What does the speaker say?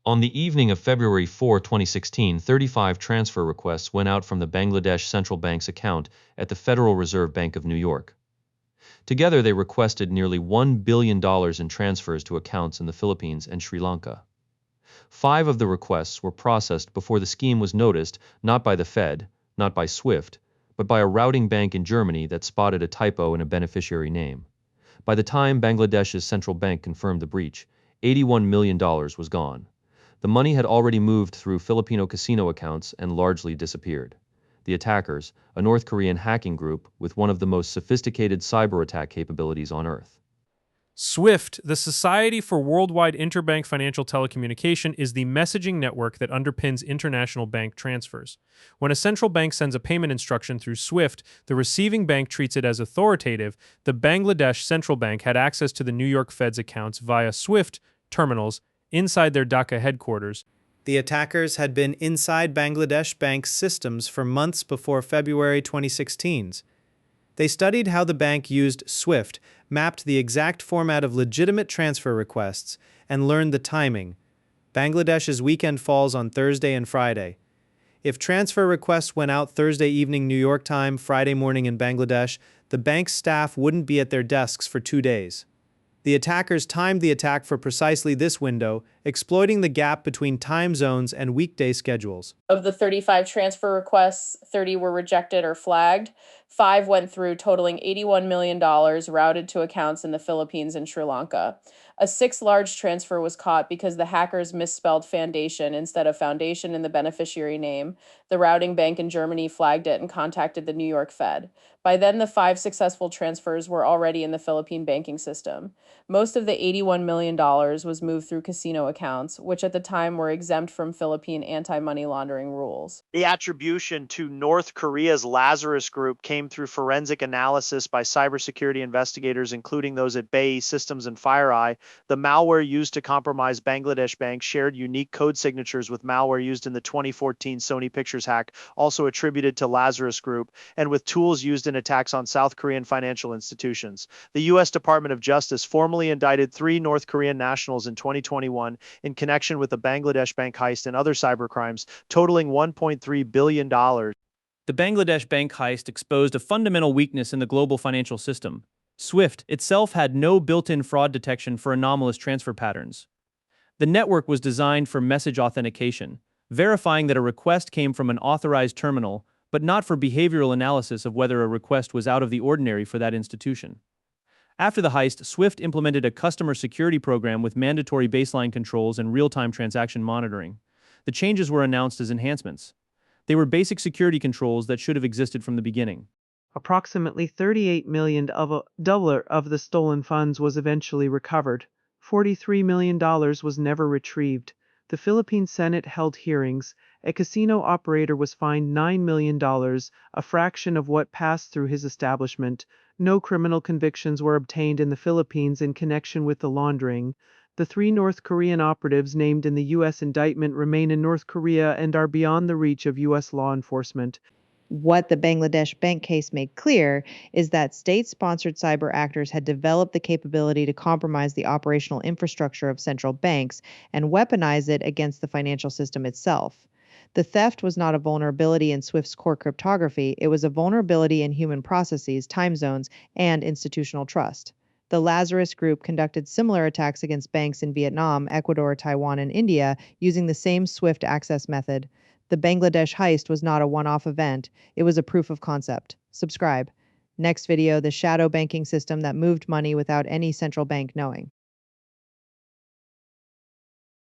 On the evening of February 4, 2016, 35 transfer requests went out from the Bangladesh Central Bank's account at the Federal Reserve Bank of New York. Together, they requested nearly $1 billion in transfers to accounts in the Philippines and Sri Lanka. 5 of the requests were processed before the scheme was noticed, not by the Fed, not by SWIFT, but by a routing bank in Germany that spotted a typo in a beneficiary name. By the time Bangladesh's central bank confirmed the breach, $81 million was gone. The money had already moved through Filipino casino accounts and largely disappeared. The attackers, a North Korean hacking group with one of the most sophisticated cyber attack capabilities on Earth. SWIFT, the Society for Worldwide Interbank Financial Telecommunication, is the messaging network that underpins international bank transfers. When a central bank sends a payment instruction through SWIFT, the receiving bank treats it as authoritative. The Bangladesh Central Bank had access to the New York Fed's accounts via SWIFT terminals inside their Dhaka headquarters. The attackers had been inside Bangladesh Bank's systems for months before February 2016's. They studied how the bank used SWIFT, mapped the exact format of legitimate transfer requests, and learned the timing. Bangladesh's weekend falls on Thursday and Friday. If transfer requests went out Thursday evening New York time, Friday morning in Bangladesh, the bank's staff wouldn't be at their desks for 2 days. The attackers timed the attack for precisely this window, exploiting the gap between time zones and weekday schedules. Of the 35 transfer requests, 30 were rejected or flagged. 5 went through, totaling $81 million routed to accounts in the Philippines and Sri Lanka. A 6th large transfer was caught because the hackers misspelled foundation instead of foundation in the beneficiary name. The routing bank in Germany flagged it and contacted the New York Fed. By then, the 5 successful transfers were already in the Philippine banking system. Most of the $81 million was moved through casino accounts, which at the time were exempt from Philippine anti-money laundering rules. The attribution to North Korea's Lazarus Group came through forensic analysis by cybersecurity investigators, including those at BAE Systems and FireEye. The malware used to compromise Bangladesh Bank shared unique code signatures with malware used in the 2014 Sony Pictures hack, also attributed to Lazarus Group, and with tools used in attacks on South Korean financial institutions. The U.S. Department of Justice formally indicted 3 North Korean nationals in 2021 in connection with the Bangladesh Bank heist and other cybercrimes, totaling $1.3 billion. The Bangladesh bank heist exposed a fundamental weakness in the global financial system. SWIFT itself had no built-in fraud detection for anomalous transfer patterns. The network was designed for message authentication, verifying that a request came from an authorized terminal, but not for behavioral analysis of whether a request was out of the ordinary for that institution. After the heist, SWIFT implemented a customer security program with mandatory baseline controls and real-time transaction monitoring. The changes were announced as enhancements. They were basic security controls that should have existed from the beginning. Approximately $38 million of the stolen funds was eventually recovered. $43 million was never retrieved. The Philippine Senate held hearings. A casino operator was fined $9 million, a fraction of what passed through his establishment. No criminal convictions were obtained in the Philippines in connection with the laundering. The 3 North Korean operatives named in the U.S. indictment remain in North Korea and are beyond the reach of U.S. law enforcement. What the Bangladesh bank case made clear is that state-sponsored cyber actors had developed the capability to compromise the operational infrastructure of central banks and weaponize it against the financial system itself. The theft was not a vulnerability in SWIFT's core cryptography, it was a vulnerability in human processes, time zones, and institutional trust. The Lazarus Group conducted similar attacks against banks in Vietnam, Ecuador, Taiwan, and India using the same SWIFT access method. The Bangladesh heist was not a one-off event, it was a proof of concept. Subscribe. Next video, the shadow banking system that moved money without any central bank knowing.